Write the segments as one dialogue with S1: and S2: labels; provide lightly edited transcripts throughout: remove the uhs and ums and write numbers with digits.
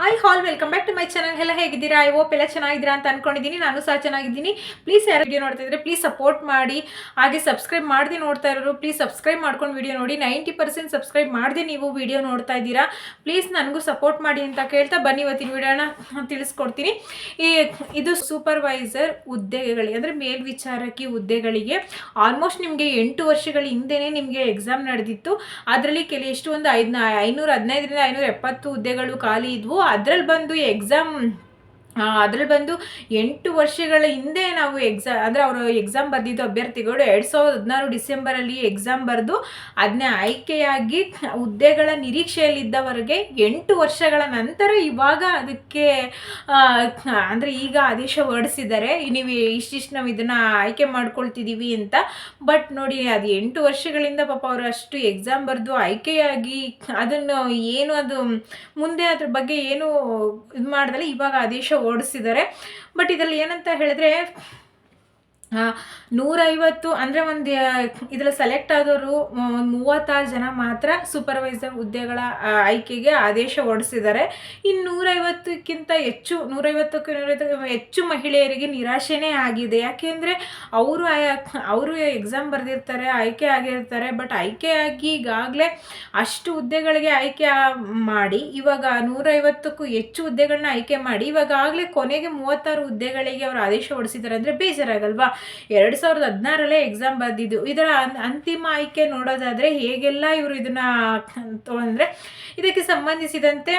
S1: Hi all welcome back to my channel. ಎಲ್ಲ ಹೇಗಿದ್ದೀರಾ? I hope ಎಲ್ಲ ಚೆನ್ನಾಗಿದ್ದೀರಾ ಅಂತ ಅನ್ಕೊಂಡಿದ್ದೀನಿ. ನಾನು ಸಹ ಚೆನ್ನಾಗಿದ್ದೀನಿ. ಪ್ಲೀಸ್ ಯಾರು ವಿಡಿಯೋ ನೋಡ್ತಾ ಇದ್ರೆ ಪ್ಲೀಸ್ ಸಪೋರ್ಟ್ ಮಾಡಿ. ಹಾಗೆ ಸಬ್ಸ್ಕ್ರೈಬ್ ಮಾಡದೆ ನೋಡ್ತಾ ಇರೋರು ಪ್ಲೀಸ್ ಸಬ್ಸ್ಕ್ರೈಬ್ ಮಾಡ್ಕೊಂಡು ವಿಡಿಯೋ ನೋಡಿ. 90% ಸಬ್ಸ್ಕ್ರೈಬ್ ಮಾಡದೆ ನೀವು ವಿಡಿಯೋ ನೋಡ್ತಾ ಇದ್ದೀರಾ. ಪ್ಲೀಸ್ ನನಗೂ ಸಪೋರ್ಟ್ ಮಾಡಿ ಅಂತ ಕೇಳ್ತಾ ಬನ್ನಿ ಇವತ್ತಿನ ವಿಡಿಯೋನ ತಿಳಿಸ್ಕೊಡ್ತೀನಿ. ಇದು ಸೂಪರ್ವೈಸರ್ ಹುದ್ದೆಗಳಿಗೆ ಅಂದರೆ ಮೇಲ್ವಿಚಾರಕಿ ಹುದ್ದೆಗಳಿಗೆ ಆಲ್ಮೋಸ್ಟ್ ನಿಮಗೆ 8 ವರ್ಷಗಳ ಹಿಂದೆನೇ ನಿಮಗೆ ಎಕ್ಸಾಮ್ ನಡೆದಿತ್ತು. ಅದರಲ್ಲಿ ಎಷ್ಟು ಒಂದು 515ರಿಂದ 570 ಹುದ್ದೆಗಳು ಖಾಲಿ ಇದ್ವು. ಅದ್ರಲ್ಲಿ ಬಂದು ಅದ್ರಲ್ಲಿ ಬಂದು 8 ವರ್ಷಗಳ ಹಿಂದೆ ನಾವು ಅಂದರೆ ಅವರು ಎಕ್ಸಾಮ್ ಬರೆದಿದ್ದು ಅಭ್ಯರ್ಥಿಗಳು 2016 ಡಿಸೆಂಬರಲ್ಲಿ ಎಕ್ಸಾಮ್ ಬರೆದು ಅದನ್ನೇ ಆಯ್ಕೆಯಾಗಿ ಹುದ್ದೆಗಳ ನಿರೀಕ್ಷೆಯಲ್ಲಿದ್ದವರಿಗೆ 8 ವರ್ಷಗಳ ನಂತರ ಇವಾಗ ಅದಕ್ಕೆ ಅಂದರೆ ಈಗ ಆದೇಶ ಹೊರಡಿಸಿದ್ದಾರೆ, ನೀವು ಇಷ್ಟಿಷ್ಟು ನಾವು ಇದನ್ನು ಆಯ್ಕೆ ಮಾಡ್ಕೊಳ್ತಿದ್ದೀವಿ ಅಂತ. ಬಟ್ ನೋಡಿ, ಅದು 8 ವರ್ಷಗಳಿಂದ ಪಾಪ ಅವರು ಅಷ್ಟು ಎಕ್ಸಾಮ್ ಬರೆದು ಆಯ್ಕೆಯಾಗಿ ಅದನ್ನು ಏನು ಅದು ಮುಂದೆ ಅದ್ರ ಬಗ್ಗೆ ಏನು ಇದು ಮಾಡಿದ್ರೆ ಇವಾಗ ಆದೇಶ ಹೊರಡಿಸಿದ್ದಾರೆ. ಬಟ್ ಇದರಲ್ಲಿ ಏನಂತ ಹೇಳಿದ್ರೆ 150 ಅಂದರೆ ಇದರಲ್ಲಿ ಸೆಲೆಕ್ಟ್ ಆದವರು 36 ಜನ ಮಾತ್ರ ಸೂಪರ್ವೈಸರ್ ಹುದ್ದೆಗಳ ಆಯ್ಕೆಗೆ ಆದೇಶ ಹೊರಡಿಸಿದ್ದಾರೆ. ಇನ್ನು 150ಕ್ಕೂ ಹೆಚ್ಚು ಮಹಿಳೆಯರಿಗೆ ನಿರಾಶೆನೇ ಆಗಿದೆ. ಯಾಕೆಂದರೆ ಅವರು ಎಕ್ಸಾಮ್ ಬರೆದಿರ್ತಾರೆ, ಆಯ್ಕೆ ಆಗಿರ್ತಾರೆ. ಬಟ್ ಆಯ್ಕೆಯಾಗಿ ಈಗಾಗಲೇ ಅಷ್ಟು ಹುದ್ದೆಗಳಿಗೆ ಆಯ್ಕೆ ಮಾಡಿ ಇವಾಗ 150ಕ್ಕೂ ಹೆಚ್ಚು ಹುದ್ದೆಗಳನ್ನ ಆಯ್ಕೆ ಮಾಡಿ ಇವಾಗಲೇ ಕೊನೆಗೆ 36 ಹುದ್ದೆಗಳಿಗೆ ಅವರು ಆದೇಶ ಹೊರಡಿಸಿದ್ದಾರೆ ಅಂದರೆ ಬೇಜಾರಾಗಲ್ವಾ? 2016ರಲ್ಲೇ ಎಕ್ಸಾಮ್ ಬರೆದಿದ್ದು. ಇದರ ಅಂತಿಮ ಆಯ್ಕೆ ನೋಡೋದಾದರೆ ಹೇಗೆಲ್ಲ ಇವರು ಇದನ್ನು ತೊಗೊಂಡ್ರೆ ಇದಕ್ಕೆ ಸಂಬಂಧಿಸಿದಂತೆ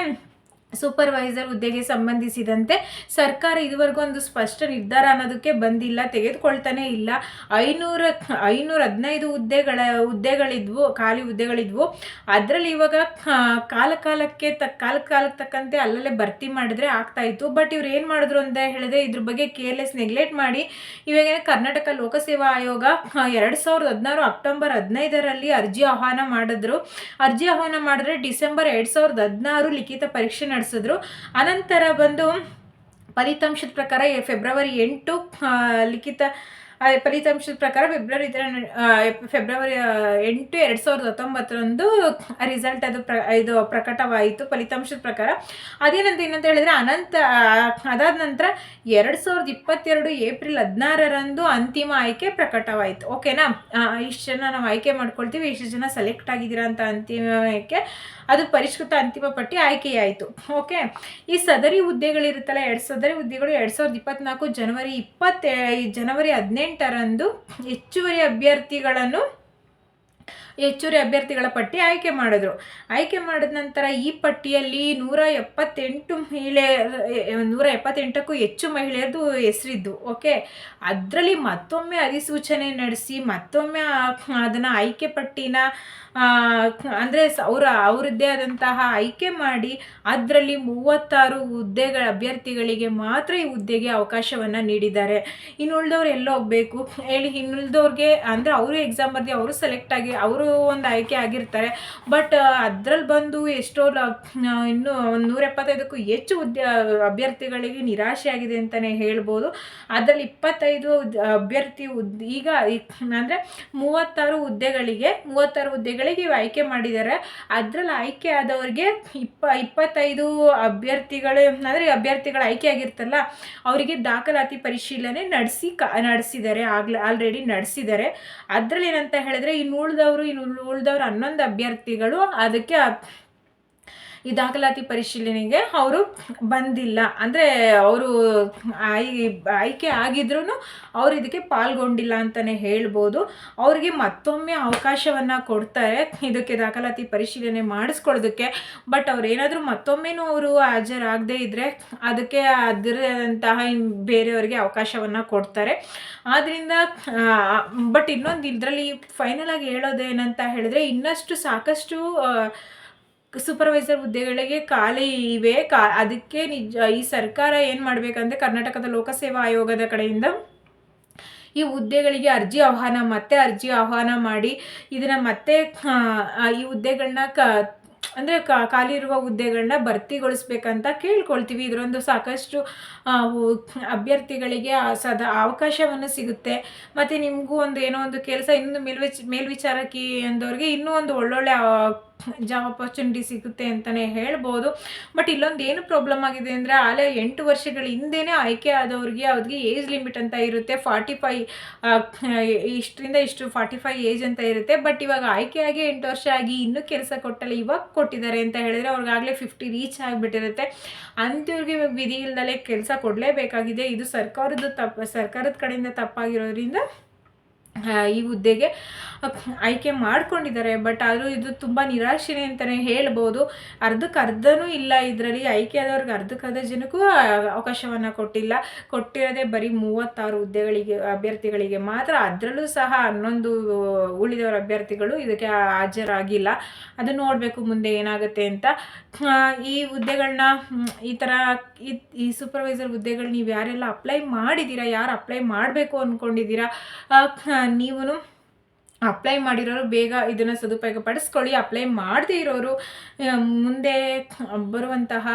S1: ಸೂಪರ್ವೈಸರ್ ಹುದ್ದೆಗೆ ಸಂಬಂಧಿಸಿದಂತೆ ಸರ್ಕಾರ ಇದುವರೆಗೂ ಒಂದು ಸ್ಪಷ್ಟ ನಿರ್ಧಾರ ಅನ್ನೋದಕ್ಕೆ ಬಂದಿಲ್ಲ, ತೆಗೆದುಕೊಳ್ತಾನೆ ಇಲ್ಲ. 515 ಹುದ್ದೆಗಳಿದ್ವು, ಖಾಲಿ ಹುದ್ದೆಗಳಿದ್ವು. ಅದರಲ್ಲಿ ಇವಾಗ ಕಾಲಕ್ಕೆ ತಕ್ಕಂತೆ ಅಲ್ಲಲ್ಲೇ ಭರ್ತಿ ಮಾಡಿದ್ರೆ ಆಗ್ತಾಯಿತ್ತು. ಬಟ್ ಇವ್ರು ಏನು ಮಾಡಿದ್ರು ಅಂತ ಹೇಳಿದ್ರೆ ಇದ್ರ ಬಗ್ಗೆ ಕೇರ್ಲೆಸ್ ನೆಗ್ಲೆಕ್ಟ್ ಮಾಡಿ ಇವಾಗ ಕರ್ನಾಟಕ ಲೋಕಸೇವಾ ಆಯೋಗ 2016 ಅಕ್ಟೋಬರ್ 15ರಲ್ಲಿ ಅರ್ಜಿ ಆಹ್ವಾನ ಮಾಡಿದ್ರೆ ಡಿಸೆಂಬರ್ 2016 ಲಿಖಿತ ಪರೀಕ್ಷೆ ನಡೆಸಿದ್ರು. ಅನಂತರ ಬಂದು ಫಲಿತಾಂಶದ ಪ್ರಕಾರ ಫೆಬ್ರವರಿ 8 ಲಿಖಿತ ಫಲಿತಾಂಶದ ಪ್ರಕಾರ ಫೆಬ್ರವರಿ 8, 2019ರಂದು ರಿಸಲ್ಟ್ ಇದು ಪ್ರಕಟವಾಯಿತು. ಫಲಿತಾಂಶದ ಪ್ರಕಾರ ಇನ್ನಂತ ಹೇಳಿದ್ರೆ ಅದಾದ ನಂತರ 2022 ಏಪ್ರಿಲ್ 16ರಂದು ಅಂತಿಮ ಆಯ್ಕೆ ಪ್ರಕಟವಾಯಿತು. ಓಕೆನಾ? ಇಷ್ಟು ಜನ ನಾವು ಆಯ್ಕೆ ಮಾಡ್ಕೊಳ್ತೀವಿ, ಇಷ್ಟು ಜನ ಸೆಲೆಕ್ಟ್ ಆಗಿದ್ದೀರಾ ಅಂತ ಅಂತಿಮ ಆಯ್ಕೆ, ಅದು ಪರಿಷ್ಕೃತ ಅಂತಿಮ ಪಟ್ಟಿ ಆಯ್ಕೆಯಾಯಿತು. ಓಕೆ, ಈ ಸದರಿ ಹುದ್ದೆಗಳಿರುತ್ತಲ್ಲ, ಸದರಿ ಹುದ್ದೆಗಳು 2024 ಜನವರಿ 18ರಂದು ಹೆಚ್ಚುವರಿ ಅಭ್ಯರ್ಥಿಗಳ ಪಟ್ಟಿ ಆಯ್ಕೆ ಮಾಡಿದ್ರು. ಆಯ್ಕೆ ಮಾಡಿದ ನಂತರ ಈ ಪಟ್ಟಿಯಲ್ಲಿ 178ಕ್ಕೂ ಹೆಚ್ಚು ಮಹಿಳೆಯರದು ಹೆಸರಿದ್ದು. ಓಕೆ, ಅದರಲ್ಲಿ ಮತ್ತೊಮ್ಮೆ ಅಧಿಸೂಚನೆ ನಡೆಸಿ ಮತ್ತೊಮ್ಮೆ ಅದನ್ನು ಆಯ್ಕೆ ಪಟ್ಟಿನ ಅಂದರೆ ಅವರದ್ದೇ ಆದಂತಹ ಆಯ್ಕೆ ಮಾಡಿ ಅದರಲ್ಲಿ 36 ಅಭ್ಯರ್ಥಿಗಳಿಗೆ ಮಾತ್ರ ಈ ಹುದ್ದೆಗೆ ಅವಕಾಶವನ್ನು ನೀಡಿದ್ದಾರೆ. ಇನ್ನು ಉಳಿದವ್ರು ಎಲ್ಲ ಹೋಗಬೇಕು ಹೇಳಿ? ಇನ್ನುಳಿದವ್ರಿಗೆ ಅಂದರೆ ಅವರು ಎಕ್ಸಾಮ್ ಬರೆದು ಅವರು ಸೆಲೆಕ್ಟ್ ಆಗಿ ಅವರು ಒಂದು ಆಯ್ಕೆ ಆಗಿರ್ತಾರೆ. ಬಟ್ ಅದರಲ್ಲಿ ಬಂದು ಇನ್ನೂ 175ಕ್ಕೂ ಹೆಚ್ಚು ಅಭ್ಯರ್ಥಿಗಳಿಗೆ ನಿರಾಶೆ ಆಗಿದೆ ಅಂತಲೇ ಹೇಳ್ಬೋದು. ಅದರಲ್ಲಿ 25 ಈಗ ಅಂದರೆ 36 ಹುದ್ದೆಗಳಿಗೆ ಇವು ಆಯ್ಕೆ ಮಾಡಿದ್ದಾರೆ. ಅದರಲ್ಲಿ ಆಯ್ಕೆ ಆದವ್ರಿಗೆ 25 ಅಭ್ಯರ್ಥಿಗಳ ಆಯ್ಕೆ ಆಗಿರ್ತಲ್ಲ, ಅವರಿಗೆ ದಾಖಲಾತಿ ಪರಿಶೀಲನೆ ನಡೆಸಿದ್ದಾರೆ, ಆಲ್ರೆಡಿ ನಡೆಸಿದ್ದಾರೆ. ಅದರಲ್ಲಿ ಏನಂತ ಹೇಳಿದ್ರೆ ಇನ್ನು ಉಳಿದವರು 11 ಅಭ್ಯರ್ಥಿಗಳು ಅದಕ್ಕೆ ಈ ದಾಖಲಾತಿ ಪರಿಶೀಲನೆಗೆ ಅವರು ಬಂದಿಲ್ಲ. ಅಂದರೆ ಅವರು ಆಯ್ಕೆ ಆಗಿದ್ರೂ ಅವರು ಇದಕ್ಕೆ ಪಾಲ್ಗೊಂಡಿಲ್ಲ ಅಂತಲೇ ಹೇಳ್ಬೋದು. ಅವರಿಗೆ ಮತ್ತೊಮ್ಮೆ ಅವಕಾಶವನ್ನು ಕೊಡ್ತಾರೆ ಇದಕ್ಕೆ ದಾಖಲಾತಿ ಪರಿಶೀಲನೆ ಮಾಡಿಸ್ಕೊಳ್ಳೋದಕ್ಕೆ. ಬಟ್ ಅವ್ರು ಏನಾದರೂ ಮತ್ತೊಮ್ಮೆನೂ ಅವರು ಹಾಜರಾಗದೇ ಇದ್ದರೆ ಅದಕ್ಕೆ ಅದರಂತಹ ಬೇರೆಯವರಿಗೆ ಅವಕಾಶವನ್ನು ಕೊಡ್ತಾರೆ. ಆದ್ದರಿಂದ ಬಟ್ ಇನ್ನೊಂದು ಇದರಲ್ಲಿ ಫೈನಲ್ ಆಗಿ ಹೇಳೋದೇನಂತ ಹೇಳಿದ್ರೆ ಇನ್ನಷ್ಟು ಸಾಕಷ್ಟು ಸೂಪರ್ವೈಸರ್ ಹುದ್ದೆಗಳಿಗೆ ಖಾಲಿ ಇವೆ. ಅದಕ್ಕೆ ಈ ಸರ್ಕಾರ ಏನು ಮಾಡಬೇಕಂದ್ರೆ ಕರ್ನಾಟಕದ ಲೋಕಸೇವಾ ಆಯೋಗದ ಕಡೆಯಿಂದ ಈ ಹುದ್ದೆಗಳಿಗೆ ಅರ್ಜಿ ಆಹ್ವಾನ ಮಾಡಿ ಇದನ್ನು ಮತ್ತೆ ಈ ಹುದ್ದೆಗಳನ್ನ ಅಂದರೆ ಖಾಲಿ ಇರುವ ಹುದ್ದೆಗಳನ್ನ ಭರ್ತಿಗೊಳಿಸ್ಬೇಕಂತ ಕೇಳ್ಕೊಳ್ತೀವಿ. ಇದರೊಂದು ಸಾಕಷ್ಟು ಅಭ್ಯರ್ಥಿಗಳಿಗೆ ಅವಕಾಶವನ್ನು ಸಿಗುತ್ತೆ. ಮತ್ತು ನಿಮಗೂ ಏನೋ ಒಂದು ಕೆಲಸ ಇನ್ನೂ ಮೇಲ್ವಿಚಾರಕಿ ಅಂದವ್ರಿಗೆ ಇನ್ನೂ ಒಂದು ಒಳ್ಳೊಳ್ಳೆ ಜಾಬ್ ಆಪರ್ಚುನಿಟಿ ಸಿಗುತ್ತೆ ಅಂತಲೇ ಹೇಳ್ಬೋದು. ಬಟ್ ಇಲ್ಲೊಂದು ಏನು ಪ್ರಾಬ್ಲಮ್ ಆಗಿದೆ ಅಂದರೆ ಆಲೇ 8 ವರ್ಷಗಳ ಹಿಂದೆಯೇ ಆಯ್ಕೆ ಆದವ್ರಿಗೆ ಅವ್ರಿಗೆ ಏಜ್ ಲಿಮಿಟ್ ಅಂತ ಇರುತ್ತೆ. 45 ಇಷ್ಟರಿಂದ ಇಷ್ಟು 45 ಏಜ್ ಅಂತ ಇರುತ್ತೆ. ಬಟ್ ಇವಾಗ ಆಯ್ಕೆಯಾಗಿ 8 ವರ್ಷ ಆಗಿ ಇನ್ನೂ ಕೆಲಸ ಕೊಟ್ಟಲ್ಲ, ಇವಾಗ ಕೊಟ್ಟಿದ್ದಾರೆ ಅಂತ ಹೇಳಿದರೆ ಅವ್ರಿಗಾಗಲೇ 50 ರೀಚ್ ಆಗಿಬಿಟ್ಟಿರುತ್ತೆ. ಅಂಥವ್ರಿಗೆ ಇವಾಗ ವಿಧಿ ಇಲ್ದಲೇ ಕೆಲಸ ಕೊಡಲೇಬೇಕಾಗಿದೆ. ಇದು ಸರ್ಕಾರದ ಕಡೆಯಿಂದ ತಪ್ಪಾಗಿರೋದ್ರಿಂದ ಈ ಹುದ್ದೆಗೆ ಆಯ್ಕೆ ಮಾಡ್ಕೊಂಡಿದ್ದಾರೆ. ಬಟ್ ಆದರೂ ಇದು ತುಂಬ ನಿರಾಶೆನೇ ಅಂತಲೇ ಹೇಳ್ಬೋದು. ಅರ್ಧಕ್ಕರ್ಧನೂ ಇಲ್ಲ ಇದರಲ್ಲಿ. ಆಯ್ಕೆ ಆದವ್ರಿಗೆ ಅರ್ಧಕ್ಕರ್ಧ ಜನಕ್ಕೂ ಅವಕಾಶವನ್ನು ಕೊಟ್ಟಿರೋದೇ ಬರೀ 36 ಹುದ್ದೆಗಳಿಗೆ ಅಭ್ಯರ್ಥಿಗಳಿಗೆ ಮಾತ್ರ. ಅದರಲ್ಲೂ ಸಹ 11 ಉಳಿದವರ ಅಭ್ಯರ್ಥಿಗಳು ಇದಕ್ಕೆ ಹಾಜರಾಗಿಲ್ಲ. ಅದು ನೋಡಬೇಕು ಮುಂದೆ ಏನಾಗುತ್ತೆ ಅಂತ. ಈ ಹುದ್ದೆಗಳನ್ನ ಈ ಸೂಪರ್ವೈಸರ್ ಹುದ್ದೆಗಳು ನೀವು ಯಾರೆಲ್ಲ ಅಪ್ಲೈ ಮಾಡಿದ್ದೀರಾ, ಯಾರು ಅಪ್ಲೈ ಮಾಡಬೇಕು ಅಂದ್ಕೊಂಡಿದ್ದೀರಾ, ನೀವು ಅಪ್ಲೈ ಮಾಡಿರೋರು ಬೇಗ ಇದನ್ನು ಸದುಪಯೋಗ ಪಡಿಸ್ಕೊಳ್ಳಿ. ಅಪ್ಲೈ ಮಾಡದೇ ಇರೋರು ಮುಂದೆ ಬರುವಂತಹ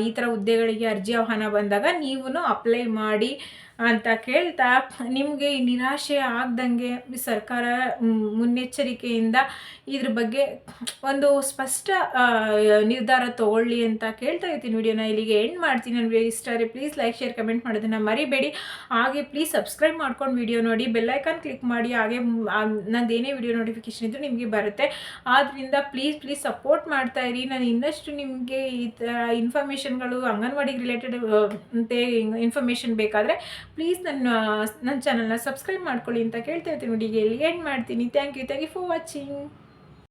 S1: ಈ ಥರ ಹುದ್ದೆಗಳಿಗೆ ಅರ್ಜಿ ಆಹ್ವಾನ ಬಂದಾಗ ನೀವು ಅಪ್ಲೈ ಮಾಡಿ ಅಂತ ಕೇಳ್ತಾ, ನಿಮಗೆ ನಿರಾಶೆ ಆಗ್ದಂಗೆ ಸರ್ಕಾರ ಮುನ್ನೆಚ್ಚರಿಕೆಯಿಂದ ಇದ್ರ ಬಗ್ಗೆ ಒಂದು ಸ್ಪಷ್ಟ ನಿರ್ಧಾರ ತಗೊಳ್ಳಿ ಅಂತ ಕೇಳ್ತಾ ಇರ್ತೀನಿ. ವಿಡಿಯೋನ ಇಲ್ಲಿಗೆ ಎಂಡ್ ಮಾಡ್ತೀನಿ. ನನ್ನ ವಿಡಿಯೋ ಇಷ್ಟ ಆದರೆ ಪ್ಲೀಸ್ ಲೈಕ್, ಶೇರ್, ಕಮೆಂಟ್ ಮಾಡೋದನ್ನು ಮರಿಬೇಡಿ. ಹಾಗೆ ಪ್ಲೀಸ್ ಸಬ್ಸ್ಕ್ರೈಬ್ ಮಾಡ್ಕೊಂಡು ವಿಡಿಯೋ ನೋಡಿ, ಬೆಲ್ಲೈಕಾನ್ ಕ್ಲಿಕ್ ಮಾಡಿ. ಹಾಗೆ ನಂದು ಏನೇ ವಿಡಿಯೋ ನೋಟಿಫಿಕೇಶನ್ ಇದ್ದರೂ ನಿಮಗೆ ಬರುತ್ತೆ. ಆದ್ದರಿಂದ ಪ್ಲೀಸ್ ಸಪೋರ್ಟ್ ಮಾಡ್ತಾ ಇರಿ. ನಾನು ಇನ್ನಷ್ಟು ನಿಮಗೆ ಈ ಥರ ಇನ್ಫಾರ್ಮೇಷನ್ಗಳು ಅಂಗನವಾಡಿಗೆ ರಿಲೇಟೆಡ್ ಅಂತೆ ಇನ್ಫಾರ್ಮೇಷನ್ ಬೇಕಾದರೆ ಪ್ಲೀಸ್ ನನ್ನ ಚಾನಲ್ನ ಸಬ್ಸ್ಕ್ರೈಬ್ ಮಾಡ್ಕೊಳ್ಳಿ ಅಂತ ಕೇಳ್ತಾ ಇರ್ತೀನಿ. ವಿಡಿಯೋಗೆ ಇಲ್ಲಿ ಎಂಡ್ ಮಾಡ್ತೀನಿ. Thank you for watching.